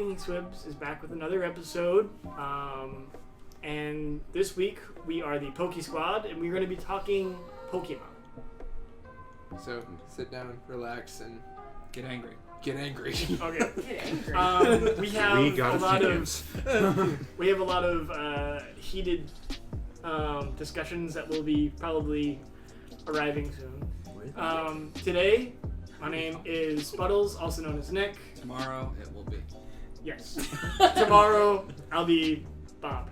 PokèSWBZ is back with another episode. And this week we are the Poke Squad, and we're going to be talking Pokemon. So sit down, relax, and get angry. Get angry. Okay. Get angry. We have a lot of heated discussions that will be probably arriving soon. Today, my name is Spuddles, also known as Nick. Tomorrow it will be. Yes. Tomorrow I'll be Bob.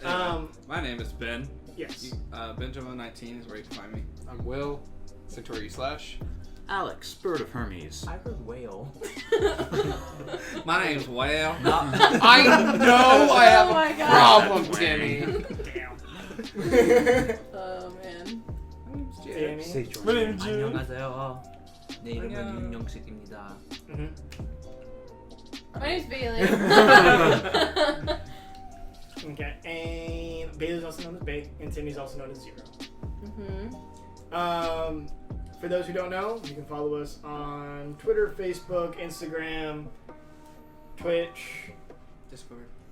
Anyway, my name is Ben. Yes. Benjamin19 is where you can find me. I'm Will, Centauri Slash. Alex, Spirit of Hermes. I heard whale. My name's Whale. I know I have my a God. problem, Timmy. Damn. Oh man. Danny. My name's 안녕하세요. 내 이름은 윤영식입니다. My name's Bailey. Okay, and Bailey's also known as Bay, and Timmy's also known as Zero. For those who don't know, you can follow us on Twitter, Facebook, Instagram, Twitch,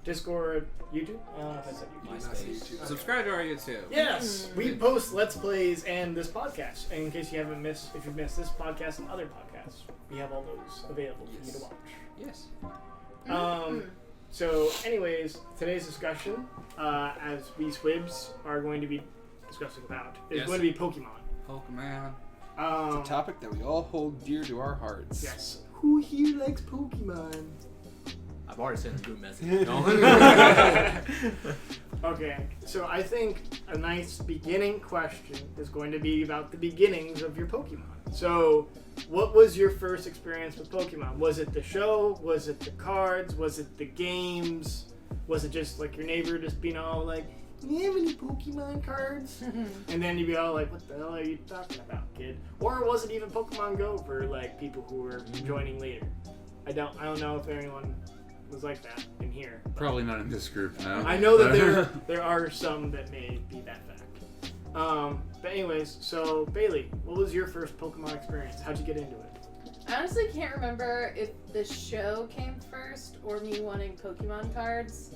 Discord, YouTube. I don't know if I said YouTube. MySpace. Subscribe to our YouTube. Yes, we post Let's Plays and this podcast. And in case you haven't missed, if you've missed this podcast and other podcasts, we have all those available for you to watch. Yes. So, anyways, today's discussion, as we SWBZ are going to be discussing about, is going to be Pokemon. Pokemon. It's a topic that we all hold dear to our hearts. Yes. Who here likes Pokemon? I've already sent a group message. Okay, so I think a nice beginning question is going to be about the beginnings of your Pokemon. So, what was your first experience with Pokemon? Was it the show? Was it the cards? Was it the games? Was it just like your neighbor just being all like, "You have any Pokemon cards?" And then you'd be all like, "What the hell are you talking about, kid?" Or was it even Pokemon Go for like people who were joining later? I don't know if anyone was like that in here. Probably not in this group, no. I know that there are some that may be that fact. But anyways, so Bailey, what was your first Pokemon experience? How'd you get into it? I honestly can't remember if the show came first or me wanting Pokemon cards.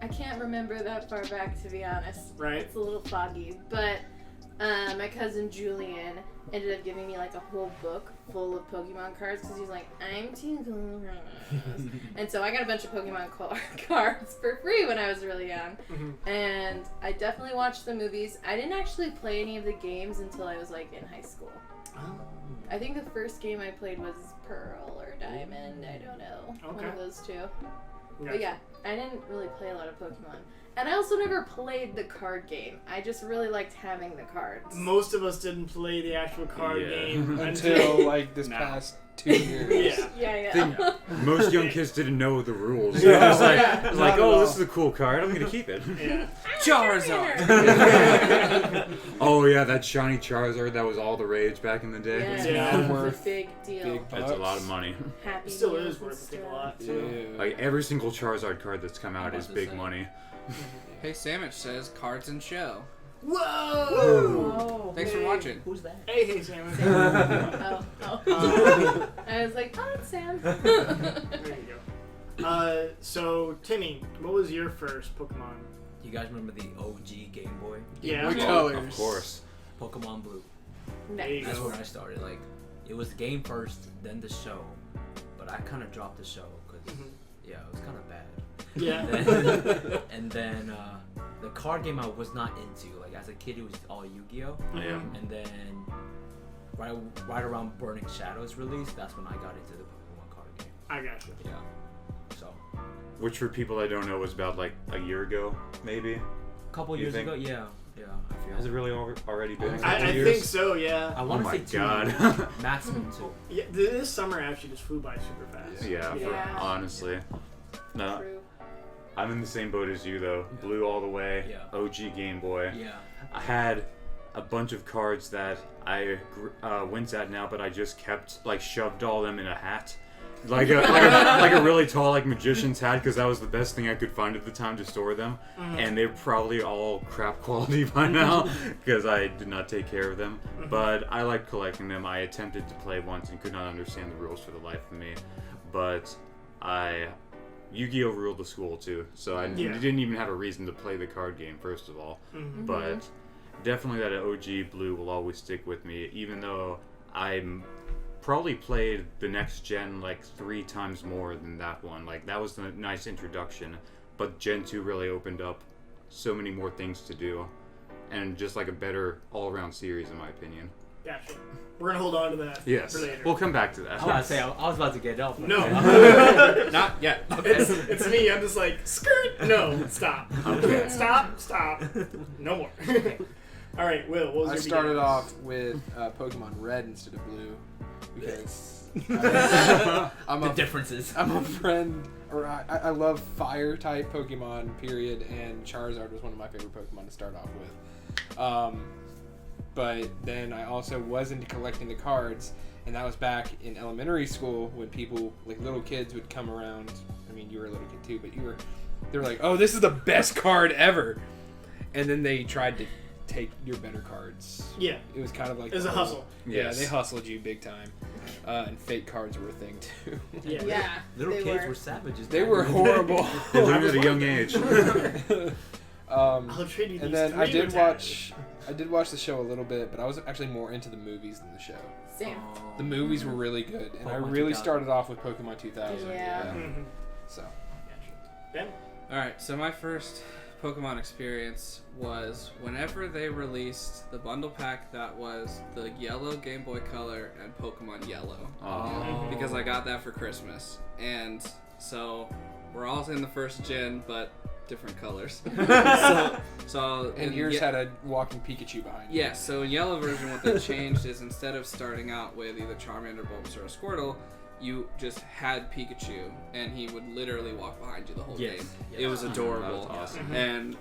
I can't remember that far back, to be honest. Right. It's a little foggy. But my cousin Julian ended up giving me like a whole book full of Pokemon cards because he's like, "I'm too cool for this." And so I got a bunch of Pokemon cards for free when I was really young. And I definitely watched the movies. I didn't actually play any of the games until I was like in high school. I think the first game I played was Pearl or Diamond. I don't know. Okay. One of those two. Yeah. But yeah, I didn't really play a lot of Pokemon. And I also never played the card game. I just really liked having the cards. Most of us didn't play the actual card game Until like this past 2 years. Yeah. Most young kids didn't know the rules. Yeah. It was like, oh, this is a cool card. I'm going to keep it. Yeah. Charizard! Oh, yeah, that shiny Charizard. That was all the rage back in the day. Yeah. It's a Worth big deal. big That's a lot of money. Happy It still meals is and worth a stuff. lot too. Yeah. Like, every single Charizard card that's come out is big money. Hey, Sandwich says cards and show. Whoa! Oh, Thanks for watching. Who's that? Hey, Sam. I was like, oh, it's Sam. There you go. So Timmy, what was your first Pokemon? You guys remember the OG Game Boy? Yeah. What Oh, colors? of course. Pokemon Blue. There you That's go. where I started. Like, it was the game first, then the show. But I kind of dropped the show because, yeah, it was kind of bad. Yeah. And then the card game I was not into. Like, as a kid, it was all Yu-Gi-Oh! Yeah. And then right around Burning Shadows release, that's when I got into the Pokemon card game. I got you. Yeah. So, Which, for people that don't know, was about like a year ago, maybe. a couple You years think? ago, yeah. I feel. Has it really already been? a I couple years? think so. Yeah. I Oh want to my say 2 God. years. Maximum 2. Yeah. This summer actually just flew by super fast. Yeah, Yeah. honestly. No, True. I'm in the same boat as you though. Blue all the way. Yeah. OG Game Boy. Yeah. I had a bunch of cards that I winced at now, but I just kept like shoved all them in a hat, like a really tall like magician's hat, because that was the best thing I could find at the time to store them. And they're probably all crap quality by now because I did not take care of them. But I liked collecting them. I attempted to play once and could not understand the rules for the life of me, but Yu-Gi-Oh! Ruled the school too, so I didn't even have a reason to play the card game, first of all. Mm-hmm. But definitely that OG Blue will always stick with me, even though I'm probably played the next gen like 3 times more than that one. Like, that was the nice introduction, but Gen 2 really opened up so many more things to do, and just like a better all-around series in my opinion. Gotcha. We're gonna hold on to that Yes, for later. we'll come back to that. I was about to get off. No. Not yet. It's me. I'm just like, skirt. No, stop. Okay. Stop. No more. All right, Will. What was I your started beginning? off with Pokemon Red instead of Blue because I'm The a differences. I'm a friend, or I love fire type Pokemon, period, and Charizard was one of my favorite Pokemon to start off with. But then I also was into collecting the cards, and that was back in elementary school when people, like little kids, would come around. I mean, you were a little kid too, but they were like, "Oh, this is the best card ever," and then they tried to take your better cards. Yeah. It was kind of like It was a hustle. Yeah, Yes. they hustled you big time, and fake cards were a thing too. Yeah. Yeah. Little they kids were. were savages. They were horrible. They learned at a young age. I'll trade you these And then I 3 did Rattatas. watch the show a little bit, but I was actually more into the movies than the show. Same. The movies were really good, and I Pokemon really 2000. started off with Pokemon 2000. Yeah. Mhm. So Gotcha. Ben. Alright, so my first Pokemon experience was whenever they released the bundle pack that was the yellow Game Boy Color and Pokemon Yellow. Oh. Because I got that for Christmas. And so we're all in the first gen, but different colors. so and in yours ye- had a walking Pikachu behind you. Yeah, so in yellow version, what they changed is instead of starting out with either Charmander, Bulbasaur, or Squirtle, you just had Pikachu, and he would literally walk behind you the whole Yes, game. yes. It was That adorable. was awesome. And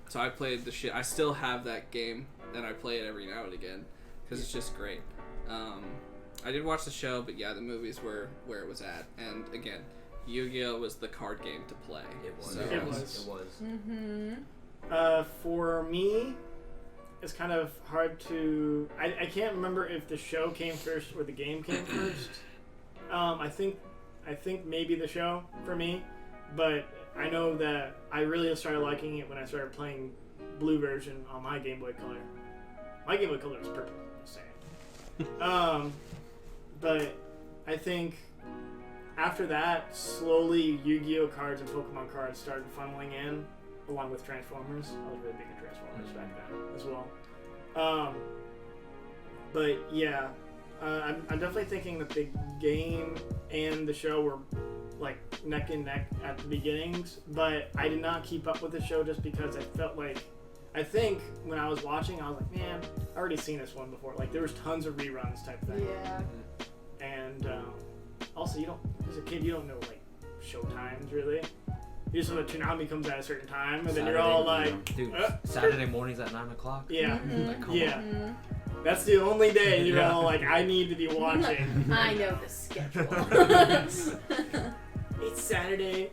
so I played the shit. I still have that game, and I play it every now and again because it's just great. I did watch the show, but yeah, the movies were where it was at. And again, Yu-Gi-Oh was the card game to play. It was. So, It was. It was. Mm-hmm. For me, it's kind of hard to. I can't remember if the show came first or the game came first. I think maybe the show for me, but I know that I really started liking it when I started playing Blue version on my Game Boy Color. My Game Boy Color is purple. Just saying. But I think after that, slowly Yu-Gi-Oh cards and Pokemon cards started funneling in, along with Transformers. I was really big into Transformers back then as well. But yeah, I'm definitely thinking that the game and the show were like neck and neck at the beginnings, but I did not keep up with the show just because I felt like, I think when I was watching, I was like, man, I already seen this one before. Like, there was tons of reruns type thing. Yeah. And also, you don't, as a kid, you don't know like show times really. You just know that Toonami comes at a certain time, and then you're all like, Dude, uh, Saturday mornings at 9 o'clock. yeah, Like, come yeah. on. That's the only day you're Yeah. all like, I need to be watching. I know the schedule. It's Saturday.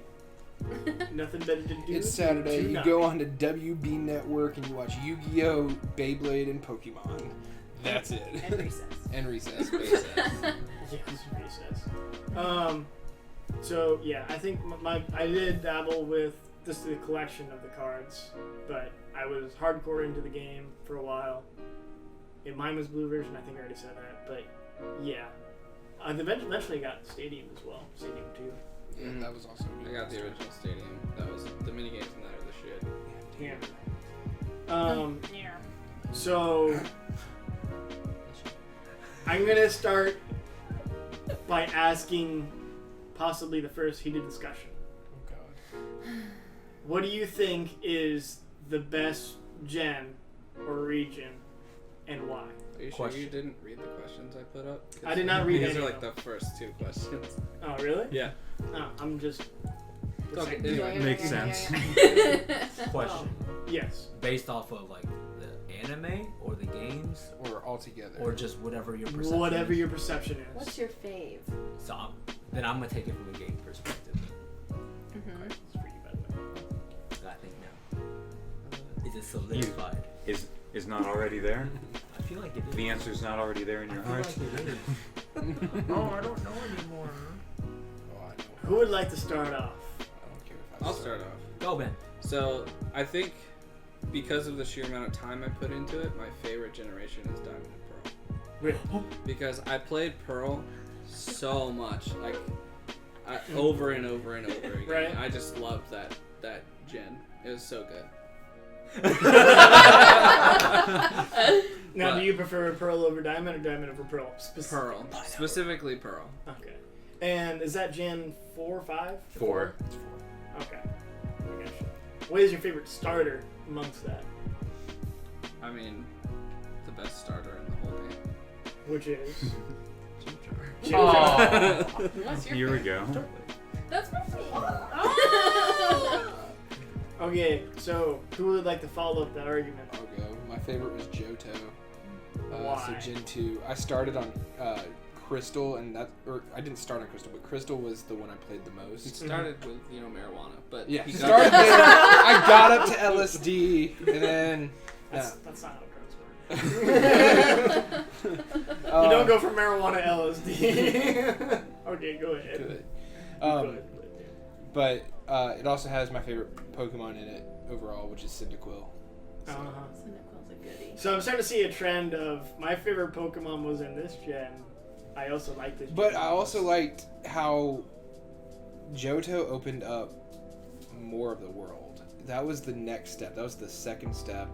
Nothing better to do. It's than Saturday. You Toonami. go on to WB Network and you watch Yu-Gi-Oh, Beyblade, and Pokemon. That's it. And recess. And Recess. Yes, recess. So yeah, I think I did dabble with just the collection of the cards, but I was hardcore into the game for a while. Yeah, mine was Blue version. I think I already said that, but yeah, I eventually got Stadium as well. Stadium 2. Yeah, that was also I got the original Stadium. That was the minigames and that are the shit. Yeah. Yeah. So I'm gonna start by asking possibly the first heated discussion. Oh god. What do you think is the best gen or region, and why? Are you sure Question. you didn't read the questions I put up? 'Cause I did not read These any are of like them. the first 2 questions. Oh, really? Yeah. No, I'm just. Okay, saying. anyway. Makes sense. Question. Yes. Based off of like the anime or the games Or all together. or just whatever your perception Whatever is? your perception is. What's your fave? So then I'm gonna take it from a game perspective. Mm-hmm. It's for you, by the way. I think now. Is it solidified? Is not already there? I feel like it is. The answer's not already there in I your feel heart? like it is. Oh, I don't know anymore. Oh, I know. who would like to start off? I don't care if I'll start off. Go, Ben. So I think because of the sheer amount of time I put into it, my favorite generation is Diamond and Pearl. Really? Because I played Pearl so much, over and over and over again. Right. I just loved that gen. It was so good. Now, But- do you prefer Pearl over Diamond or Diamond over Pearl? Pearl, specifically Pearl. Okay. And is that Gen 4 or 5? 4. Okay. I gotcha. What is your favorite starter amongst that? I mean, the best starter in the whole game. Which is? Oh. What's your Here we favorite? go. That's my favorite. Okay, so who would like to follow up that argument? I'll go. My favorite was Johto. Why? So Gen 2. I started on Crystal, and I didn't start on Crystal, but Crystal was the one I played the It most. started with marijuana, but Yeah, he started got there. I got up to LSD, and then That's not how drugs work. You don't go from marijuana to LSD. Okay, go ahead. Good. Go ahead. But it also has my favorite Pokemon in it overall, which is Cyndaquil. Uh-huh. Cyndaquil's a goodie. So I'm starting to see a trend of my favorite Pokemon was in this gen. I also like this gen. But I also liked how Johto opened up more of the world. That was the next step. That was the second step.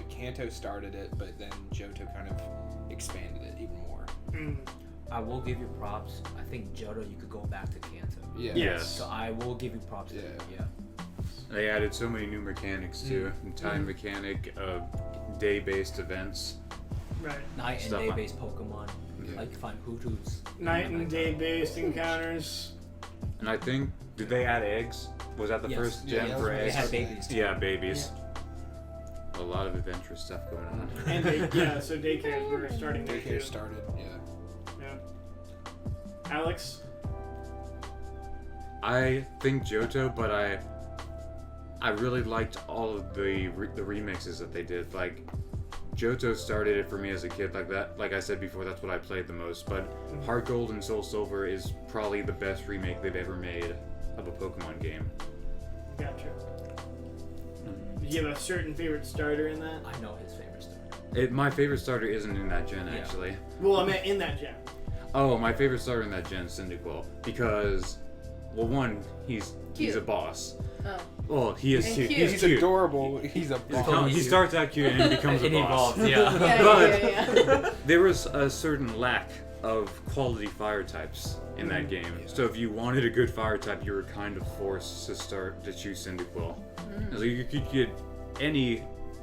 Kanto started it, but then Johto kind of expanded it even more. Mm. I will give you props. I think Johto, you could go back to Kanto. Yeah. Yes. So I will give you props. Yeah. Yeah. They added so many new mechanics too. Time mechanic, day-based events. Right. Night and Stuff day like- based Pokemon. Yeah. Like you find Hoodoos. Night and day based encounters. And I think, did they add eggs? Was that the Yes. first Yeah, gen that for was- They eggs? had babies. Too. Yeah, babies. A lot of adventurous stuff going on. And so daycares were starting there too. Daycare started, yeah. Yeah. Alex? I think Johto, but I really liked all of the remixes that they did. Like, Johto started it for me as a kid like that. Like I said before, that's what I played the most. But Heart Gold and Soul Silver is probably the best remake they've ever made of a Pokemon game. Gotcha. Do you have a certain favorite starter in that? I know his favorite story. My favorite starter isn't in that gen, Yeah. actually. Well, I meant in that gen. Oh, my favorite starter in that gen is Cyndaquil. Because, well, one, he's Cute. a boss. Oh. Well, he is And cute. cute. He's He's cute. adorable. He's a boss. He starts out cute and becomes a It boss. evolves, yeah. Yeah. There was a certain lack of quality fire types in that game. Yeah. So if you wanted a good fire type, you were kind of forced to choose Cyndaquil. So you could get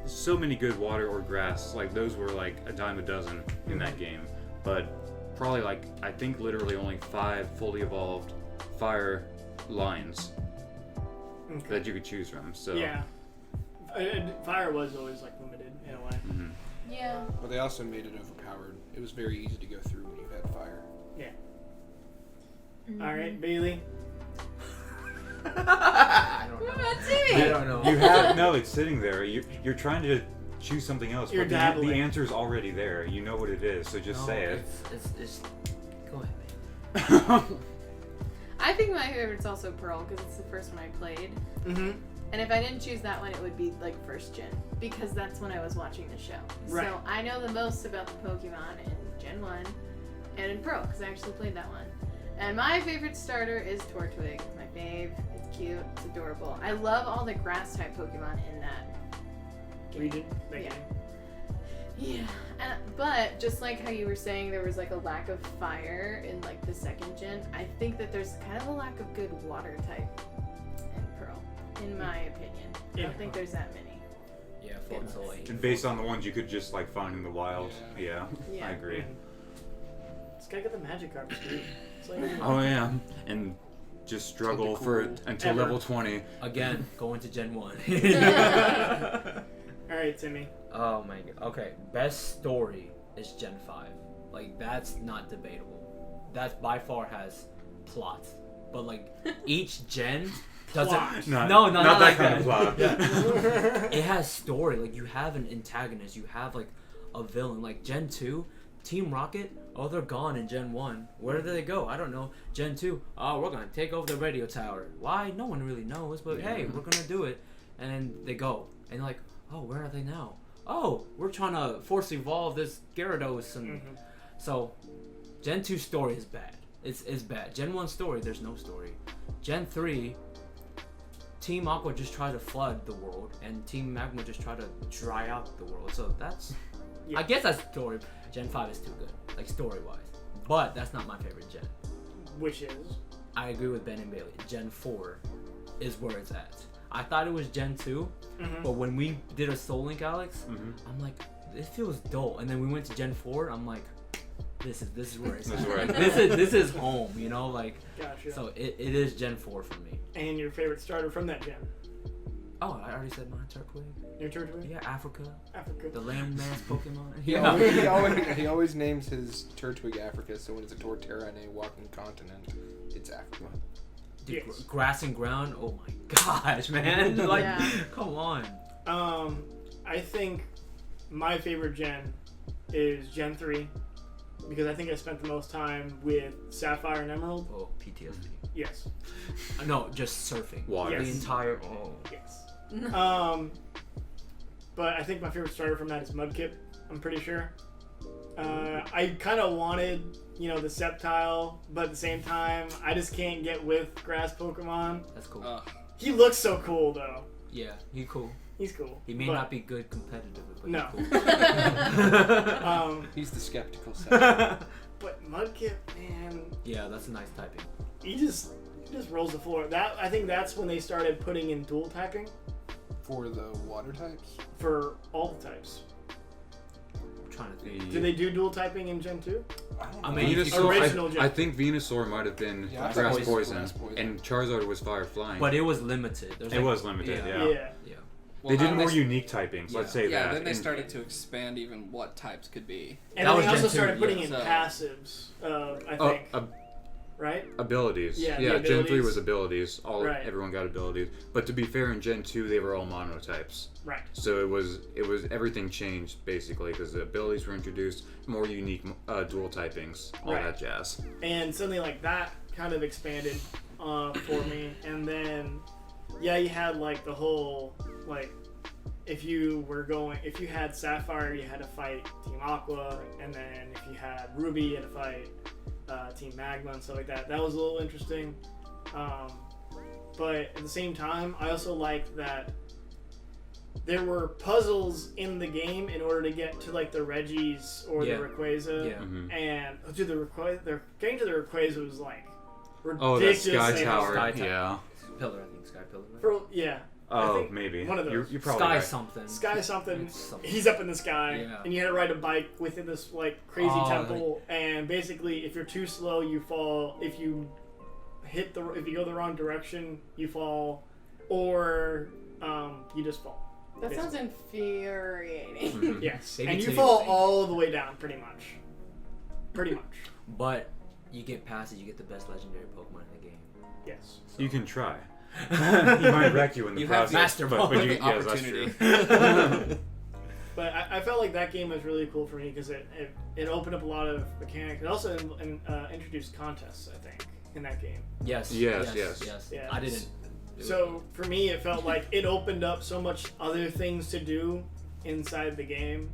so many good water or grass. Like those were like a dime a dozen in that game. But probably I think literally only 5 fully evolved fire lines Okay. that you could choose from. So Yeah. Fire was always limited in a way. mhm. Yeah. But they also made it overpowered. It was very easy to go through when you had fire. All right, Bailey. I don't What know. about I Timmy? don't know. You have no. It's sitting there. You're trying to choose something else, You're but dabbling. the answer's already there. You know what it is, so just No, say it. It's go ahead, man. I think my favorite's also Pearl because it's the first one I played. Mm-hmm. And if I didn't choose that one, it would be like first gen because that's when I was watching the show. Right. So I know the most about the Pokemon in Gen 1 and in Pearl because I actually played that one. And my favorite starter is Tortwig. It's my fave. It's cute. It's adorable. I love all the grass type Pokemon in that game. Region. Yeah. Yeah, but just like how you were saying there was like a lack of fire in like the second gen, I think that there's kind of a lack of good water type in Pearl, in my opinion. I don't think there's that many. Yeah, Floatzel 8. And based on the ones you could just find in the wild. Yeah, Yeah. I agree. Just gotta get the magic cards, dude. It's like, Oh yeah, and just struggle for Tentacool. until Ever. level 20. Again, going to Gen 1. All right, Timmy. Oh my god. Okay, best story is Gen 5. Like, that's not debatable. That by far has plot. But, like, each gen doesn't. Plot. Not that like kind of plot. It has story. Like, you have an antagonist, you have, like, a villain. Like, Gen 2, Team Rocket, oh, they're gone in Gen 1. Where did they go? I don't know. Gen 2, oh, we're going to take over the radio tower. Why? No one really knows, but hey, we're going to do it. And then they go. And like, oh, where are they now? Oh, we're trying to force evolve this Gyarados. And so, Gen 2 story is bad. It's bad. Gen 1 story, there's no story. Gen 3, Team Aqua just tried to flood the world, and Team Magma just tried to dry out the world. So that's, I guess that's story. Gen 5 is too good, like story-wise. But that's not my favorite gen. Which is? I agree with Ben and Bailey. Gen 4 is where it's at. I thought it was Gen 2, but when we did a Soul Link, Alex, I'm like, it feels dull. And then we went to Gen 4, I'm like, this is where it's at. This is home, you know, like. Gotcha. So it is Gen 4 for me. And your favorite starter from that gen? Oh, I already said mine, Turtwig. Your Turtwig? Yeah, Africa. The landmass Pokemon. He always names his Turtwig Africa, so when it's a Torterra and a walking continent, it's Africa. Dude, Yes. grass and ground. Oh my gosh, man! Like, come on. I think my favorite gen is Gen 3 because I think I spent the most time with Sapphire and Emerald. Oh, PTSD. Yes. No, just surfing. Water. The Yes. entire. Yes. But I think my favorite starter from that is Mudkip. I'm pretty sure. I kind of wanted, the Sceptile, but at the same time, I just can't get with grass Pokemon. That's cool. He looks so cool, though. Yeah, he's cool. He's cool. He may not be good competitively, but No. he's cool. He's the skeptical side. But Mudkip, man, Yeah, that's a nice typing. he just rolls the floor. I think that's when they started putting in dual typing For the water types? for all the types. I'm trying to think. Did they do dual typing in Gen 2? I mean, if you Venusaur, original gen. I think Venusaur might have been Yeah, grass always poison, grass poison. and Charizard was fire flying. but it was limited. There's It was limited, yeah. Yeah. Well, They did then more unique typings, let's say Yeah, that. then they and- started to expand even what types could be. And That then was they also Gen 2, started putting yeah. in So- passives, I Oh, think. Right? abilities. Yeah, the Gen 3 abilities. was abilities. Right. Everyone got abilities. But to be fair, in Gen 2, they were all monotypes. Right. So it was everything changed basically because the abilities were introduced, more unique dual typings, all Right. that jazz. And something like that kind of expanded for me. And then, you had like the whole, like, if you had Sapphire, you had to fight Team Aqua, and then if you had Ruby, you had to fight Team Magma and stuff like that. That was a little interesting. But at the same time, I also liked that there were puzzles in the game in order to get to like the Regis or the Rayquaza. Yeah. Mhm. And dude, getting to the Rayquaza was like Oh, that ridiculously Sky Tower. hard. Sky Tower. Yeah. Pillar, I think. Sky Pillar. Right? For I Oh, think maybe. one of those. You're probably Sky right. something. Sky something. It's something. He's up in the sky, Yeah. and you had to ride a bike within this like crazy Oh, temple. And basically, if you're too slow, you fall. If you go the wrong direction, you fall, or you just fall. That sounds infuriating. Mhm. Yes, Maybe and you two. fall all the way down, pretty much. Pretty much. But you get past it, you get the best legendary Pokemon in the game. Yes. You can try. He might wreck you in the You have process. Master but Ball. you, The yes, that's opportunity. true. But I felt like that game was really cool for me because it opened up a lot of mechanics. It also introduced contests, I think, in that game. Yes. Yes. Yeah. I didn't. So for me, it felt like it opened up so much other things to do inside the game.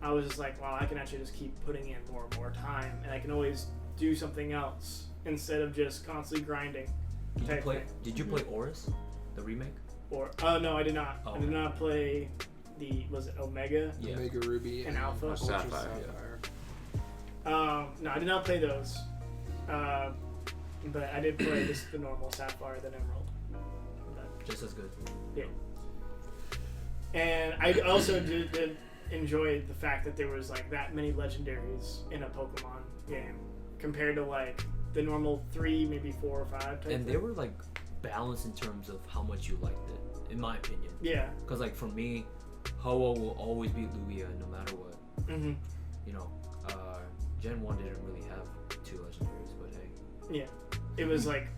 I was just like, wow, I can actually just keep putting in more and more time, and I can always do something else instead of just constantly grinding. Did you play Oris, the remake? Or no, I did not. Oh. I did not play was it Omega? Yeah. Omega Ruby And Alpha. Ultra Sapphire. No, I did not play those. But I did play just the normal Sapphire, then Emerald. Just as good. Yeah. And I also did enjoy the fact that there was like that many legendaries in a Pokemon game compared to like the normal 3, maybe 4 or 5 type And they thing. were like balanced in terms of how much you liked it, in my opinion. Yeah. Because like for me, Ho-Oh will always beat Lugia no matter what. Mm-hmm. You know, Gen 1 didn't really have 2 legendaries, but hey. Yeah. It was like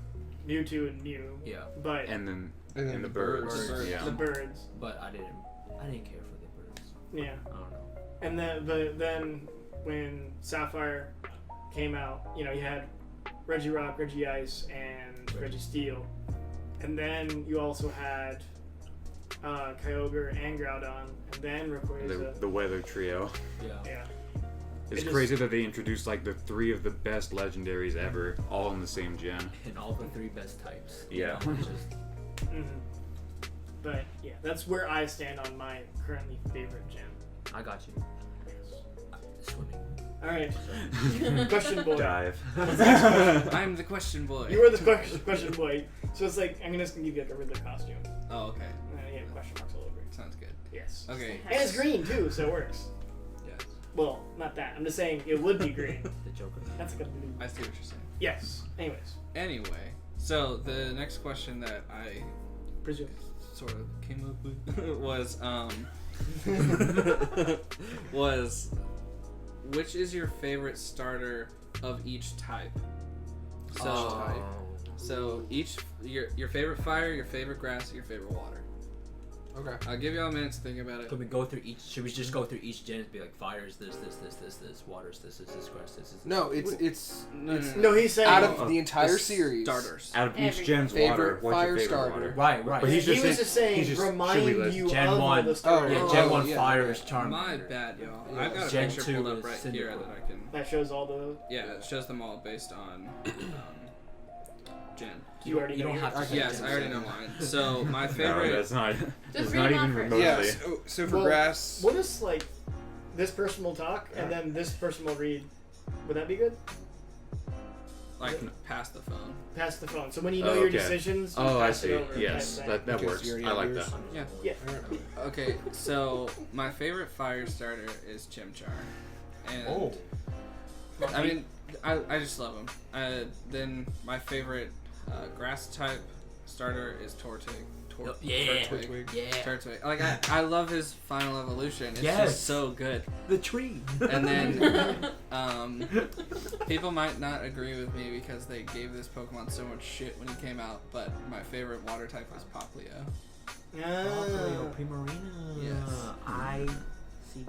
Mewtwo and Mew. Yeah. But And then And the birds. birds. Yeah. the birds. But I didn't care for the birds. Yeah. I don't know. And then, but then when Sapphire came out, you had Regirock, Regice, and Registeel. And then you also had Kyogre and Groudon, and then Rayquaza. The weather trio. Yeah. It's crazy that they introduced like the 3 of the best legendaries ever, all in the same gen. And all the 3 best types. Yeah. But yeah, that's where I stand on my currently favorite gen. I got you. Swimming. All right. Question boy. Dive. I'm the question boy. You were the question boy. So it's like I'm just gonna give you like a Riddler costume. Oh, okay. Yeah, question marks all over it. Sounds good. Yes. Okay. And it's green too, so it works. Yes. Well, not that. I'm just saying it would be green. The Joker. That's like a blue. I see what you're saying. Yes. Anyways. Anyway, so the next question that I Presume. sort of came up with was which is your favorite starter of each type? So each your favorite fire, your favorite grass, your favorite water. Okay. I'll give y'all a minute to think about it. Could we go through each? Should we just go through each gen and be like, fire's this, water's this, grass, this. No, it's No, he's saying out of the entire series. Starters. Out of each Every- gen's water, Favorite what's fire your favorite starter. water? Right. But he's he just was just saying, should we remind list you Gen of all 1. the starters. Yeah, Gen 1 yeah. fire is Charmander. My bad, y'all. Yeah. I've got a Gen picture 2 pulled up is right here Cyndaquil. that I can. That shows all the. Yeah, it shows them all based on Gen. You already You know don't yours. have to. Yes, I already know mine. So my No, favorite. that's not. Just It's read not them even off first. remotely. Yeah. So for Well, grass. What is like? This person will talk, and then this person will read. Would that be good? Like past the phone. Pass the phone. So when you know Oh, your okay. decisions, you Oh, I pass see. it over. Yes, type that Because works. you already I have like yours. that. Yeah. Yeah. Okay, so my favorite fire starter is Chimchar, and Oh. I mean, I just love him. Then my favorite grass type starter is Tortwig. Turtwig. Yeah. Turtwig. Like I love his final evolution. It's Yes. just so good. The tree. And then people might not agree with me because they gave this Pokemon so much shit when he came out, but my favorite water type was Poplio. Ah. Primarina. Yes. I see.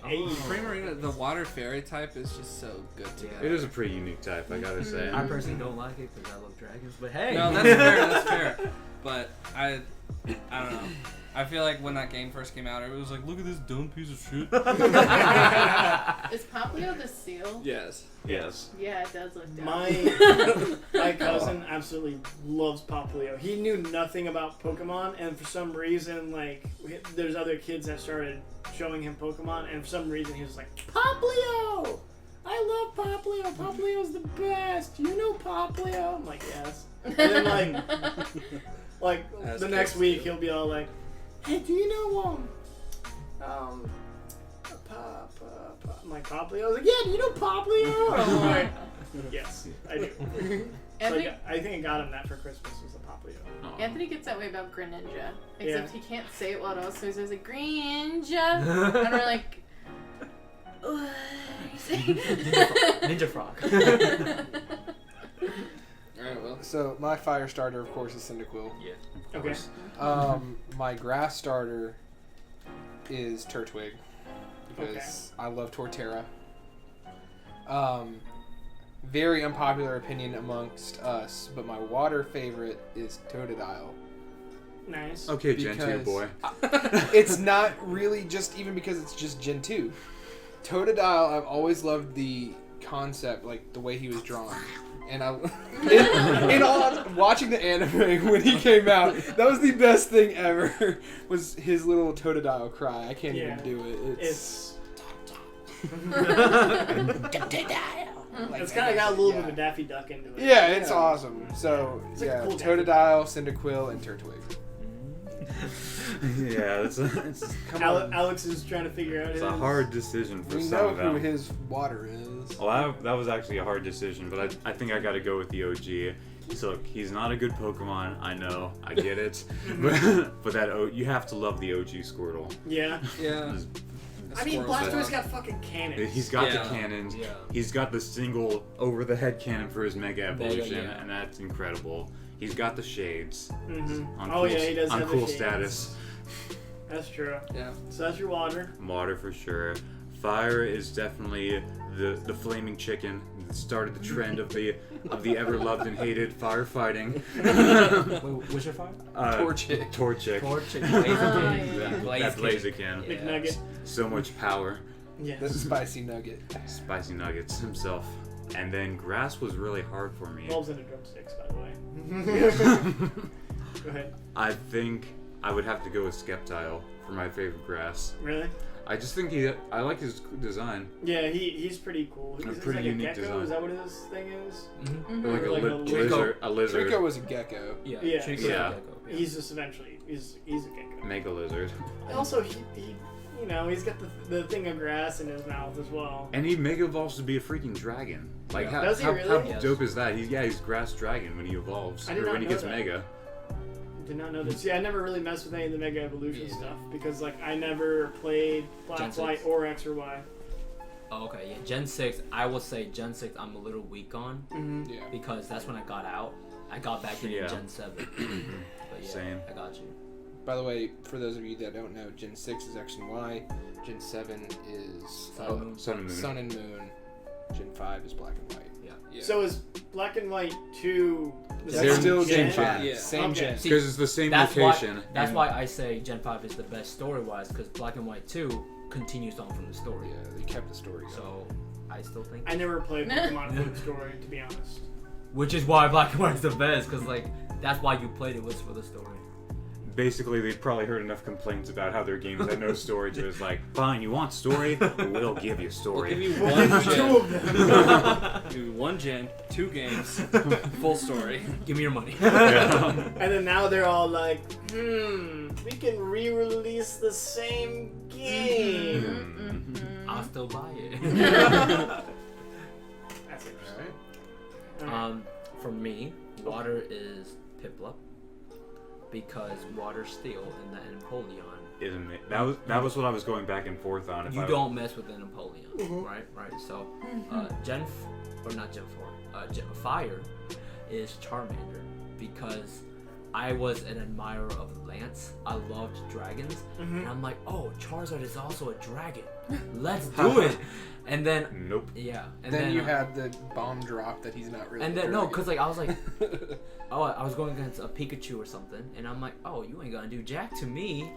Hey. Primarina, the water fairy type is just so good together. It is a pretty unique type, I gotta say. I personally don't like it because I love dragons, but hey. No, that's fair. That's fair. But I don't know. I feel like when that game first came out, everyone was like, "Look at this dumb piece of shit." Is Poplio the seal? Yes. Yes. Yeah, it does look dumb. My cousin absolutely loves Poplio. He knew nothing about Pokemon, and for some reason, like, there's other kids that started showing him Pokemon, and for some reason he was like, Poplio! I love Poplio! Poplio's the best! You know Poplio? I'm like, yes. And then, like As the next kids week, do. he'll be all like, hey, do you know, I'm like, Poplio? I was like, yeah, do you know Poplio? I'm like, yes, I do. So Anthony, I think I got him that for Christmas was a Poplio. Aw. Anthony gets that way about Greninja. Except Yeah. he can't say it well at all, so he says like, Greninja. And we're like, what are you saying? Ninja Frog. Alright, well. So my fire starter, of course, is Cyndaquil. Yeah. Okay. My grass starter is Turtwig because I love Torterra. Very unpopular opinion amongst us, but my water favorite is Totodile. Nice. Okay, Gen 2 Because- boy. It's not really just even because it's just Gen 2. Totodile, I've always loved the concept, like the way he was drawn. And in all watching the anime when he came out, that was the best thing ever. Was his little Totodile cry. I can't Yeah. even do it. It's like, it's kind of got a little yeah. bit of a Daffy Duck into it. Yeah, it's awesome. So It's like a yeah, cool Totodile, Cyndaquil, and Turtwig. Yeah, it's Come on, Alex is trying to figure out his. a hard decision for we some know of who them. his water is. Well, that was actually a hard decision, but I think I gotta go with the OG. So he's not a good Pokemon, I know, I get it, but you have to love the OG Squirtle. Yeah. Yeah. I mean, Squirrel's Blastoise good. got fucking cannons. He's got Yeah. the cannons. Yeah. He's got the single over-the-head cannon for his Mega Evolution, yeah. and that's incredible. He's got the shades. Mm-hmm. On Oh cool, yeah, he does on have cool the shades. status. That's true. Yeah. So that's your water. Water for sure. Fire is definitely the flaming chicken that started the trend of the ever loved and hated firefighting. Wait, what's your fire? Torchic. Torchic. Torchic. yeah. That Blaziken. Yeah. McNugget. So much power. Yes. The spicy nugget. Spicy nuggets himself. And then grass was really hard for me. Bulbs into drumsticks, by the way. Go ahead. I think I would have to go with Skeptile for my favorite grass. Really? I just think I like his design. Yeah, he's pretty cool. He's pretty like unique a gecko. design. Is that what his thing is? Mm-hmm. Like a, Like a lizard. Trico was a gecko. Yeah. Yeah. Trico's Yeah. a gecko, yeah. He's just eventually he's a gecko. Mega lizard. Also, he he's got the thing of grass in his mouth as well. And he mega evolves to be a freaking dragon. Like Yeah. how, Does he how, really? how Yes. dope is that? He's grass dragon when he evolves. I did Or not when he know gets that. mega. Did not know this. Yeah, I never really messed with any of the Mega Evolution Yeah. stuff because like I never played Black, Gen White, 6. or X or Y. Oh, okay, yeah. Gen 6, I will say Gen 6 I'm a little weak on Mm-hmm. Yeah. because that's when I got out. I got back in Yeah. Gen 7. But yeah, Same. I got you. By the way, for those of you that don't know, Gen 6 is X and Y. Gen 7 is Sun and Moon. Sun and Moon. Sun and Moon. Gen 5 is Black and White. Yeah. So is Black and White 2 the That's same still gen? Gen 5. Yeah. Same Okay. gen. See, Because it's the same That's location. why. That's and- why I say Gen 5 is the best story-wise because Black and White 2 continues on from the story. Yeah, they kept the story going. So I still think, I never played Pokemon Flip Story, to be honest. which is why Black and White's the best because like that's why you played it was for the story. Basically, they've probably heard enough complaints about how their games had no story to it's like, fine, you want story? We'll give you We'll story. give you one Two gen. of them. Give you one gen, 2 games, full story. Give me your money. Yeah. And then now they're all like, we can re-release the same game. I'll still buy it. That's interesting. Alright. Alright. For me, water is Piplup because water steel in the Empoleon. Isn't it? That was what I was going back and forth on. If You I don't mess with an Empoleon, Mhm. right? So, Gen Fire is Charmander because I was an admirer of Lance. I loved dragons, and I'm like, oh, Charizard is also a dragon. Let's do it. And then, Nope. yeah, and then you had the bomb drop that he's not really. and a then no, dragon. cause like I was like, oh, I was going against a Pikachu or something, and I'm like, oh, you ain't gonna do jack to me.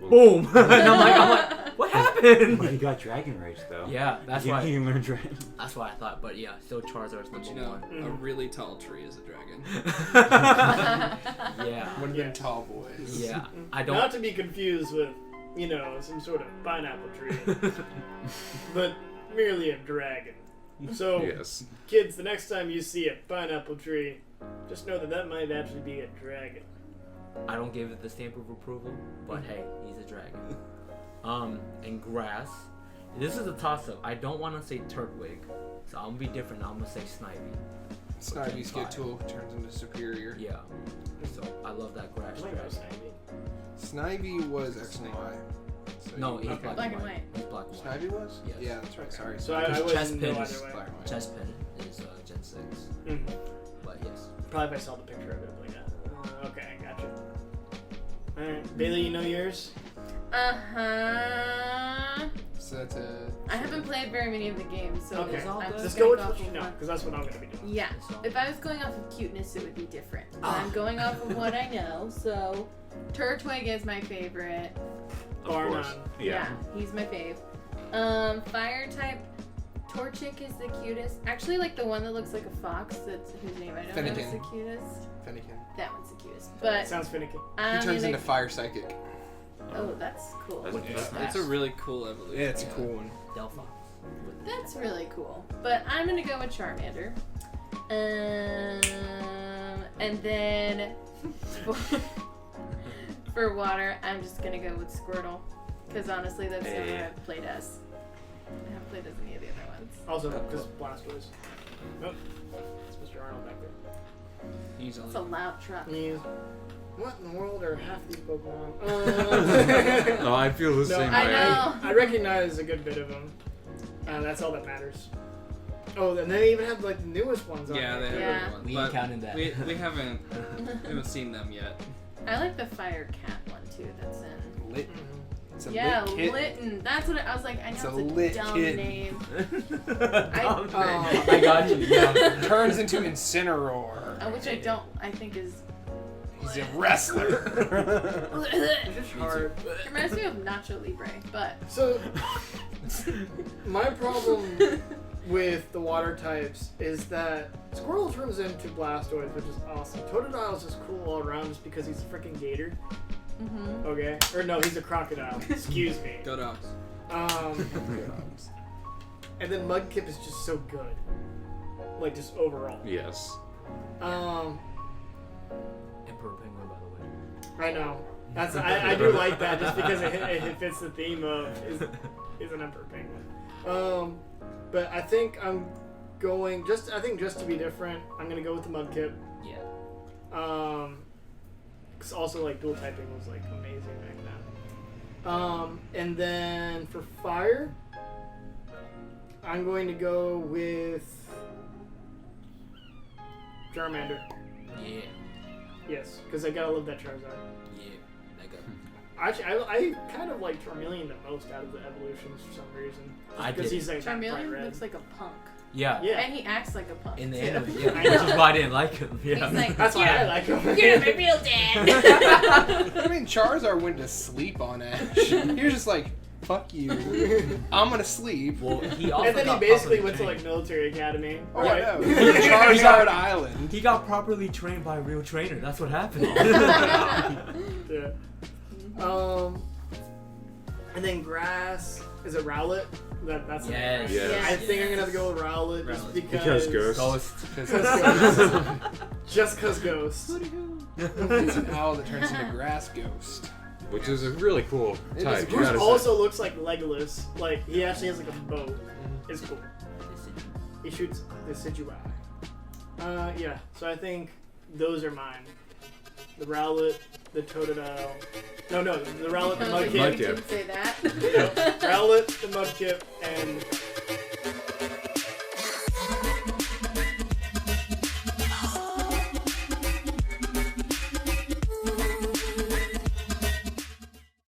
Boom! And I'm like, what happened? But he got Dragon Rage though. Yeah, that's he why. can learn Dragon. That's why I thought, but yeah, still Charizard's But number you know, one. a really tall tree is a dragon. Yeah, Would have Yeah. been Tall Boys. yeah. I Not don't. to be confused with, some sort of pineapple tree, but merely a dragon. So, Yes. kids, the next time you see a pineapple tree, just know that might actually be a dragon. I don't give it the stamp of approval, but hey, he's a dragon. And grass. This is a toss-up. I don't want to say Turtwig, so I'm gonna be different. I'm gonna say Snivy. Snivy Gen Skittle turns into Superior. Yeah. So I love that grass I might go dragon. Snivy. Snivy was X and Y. So No, he's Okay. black and white. He's black and white. Snivy was? Yes. Yeah, that's right. Sorry. So I Because chest wouldn't know pin is either way. Black and white. Chest pin is Gen 6. Mhm. But yes. Probably if I saw the picture of it, I'm like, okay, gotcha. Alright, Bailey, you know yours? So that's a. I haven't played very many of the games, so Okay. I'm Just gonna go with off what you of know, one. because that's what I'm going to be doing. Yeah. So- If I was going off of cuteness, it would be different. But Ah. I'm going off of what I know. So, Turtwig is my favorite. Of Bar course. none. Yeah. He's my fave. Fire type. Torchic is the cutest. Actually, like the one that looks like a fox. That's whose name I don't know is Fennekin. the cutest. Fennekin. That one's the cutest. But Sounds finicky. I'm He turns gonna- into Fire Psychic. Oh, that's cool. That's- Which is It's a really cool evolution. Yeah, it's a cool one. Delphi. That's really cool. But I'm gonna go with Charmander. And then for water, I'm just gonna go with Squirtle. Because honestly, that's the Hey. one I've played as. I haven't played as any of the other ones. Also, because Blastoise. Nope. It's Mr. Arnold back there. He's It's a loud truck. He's... What in the world are half these Pokemon? No, I feel the same I way. know. I recognize a good bit of them. That's all that matters. Oh, and they even have like the newest ones on Yeah, they there. have Yeah. other ones, We but ain't counting that. we haven't seen them yet. I like the Fire Cat one too. That's in. Lit. Mhm. It's a Yeah, lit kit. Litten. That's what I was like. I know It's it's a a lit dumb kid. name. I got you. Yeah. Turns into Incineroar. Which I don't. I think is. He's a wrestler. It's just hard. It reminds me of Nacho Libre, but. So, my problem with the water types is that Squirtle turns into Blastoise, which is awesome. Totodile's just cool all around just because he's a freaking gator. Mm-hmm. Okay? Or no, he's a crocodile. Excuse me. Go dogs. And then Mudkip is just so good. Like, just overall. Yes. Um, Emperor Penguin, by the way. I know. I do like that just because it fits the theme of is an Emperor Penguin. But I think I'm going just to be different, I'm gonna go with the Mudkip. Yeah. Cause also like dual typing was like amazing back then. And then for fire, I'm going to go with Charmander. Yeah. Yes, because I gotta love that Charizard. Yeah. That guy. Actually, I kind of like Charmeleon the most out of the evolutions for some reason. I Because did. he's like that bright Charmeleon red. looks like a punk. Yeah. Yeah. And he acts like a punk. In the too. anime, yeah. I Which know. is why I didn't like him. Yeah. He's like, That's why I like him. You're my real dad. I mean, Charizard went to sleep on Ash. He was just like, fuck you. I'm gonna sleep. Well, he also And then he got basically properly went to trained. like military academy. Oh, right? I know. Charizard Island. He got properly trained by a real trainer. That's what happened. Yeah. And then grass is a Rowlet. That's Yes. Yeah. I think I'm gonna have to go with Rowlet just Rowlet. because Because Ghost. Just cause Ghost. It's an owl that turns into grass ghost. Which is a really cool It type. is you Bruce gotta say. also looks like Legolas. Like he actually has like a bow. It's cool. He shoots the Decidueye. Yeah. So I think those are mine. The Rowlet, the Totodile. No, the Rowlet, the I was like, Mudkip. you didn't say that. Rowlet, the Mudkip, and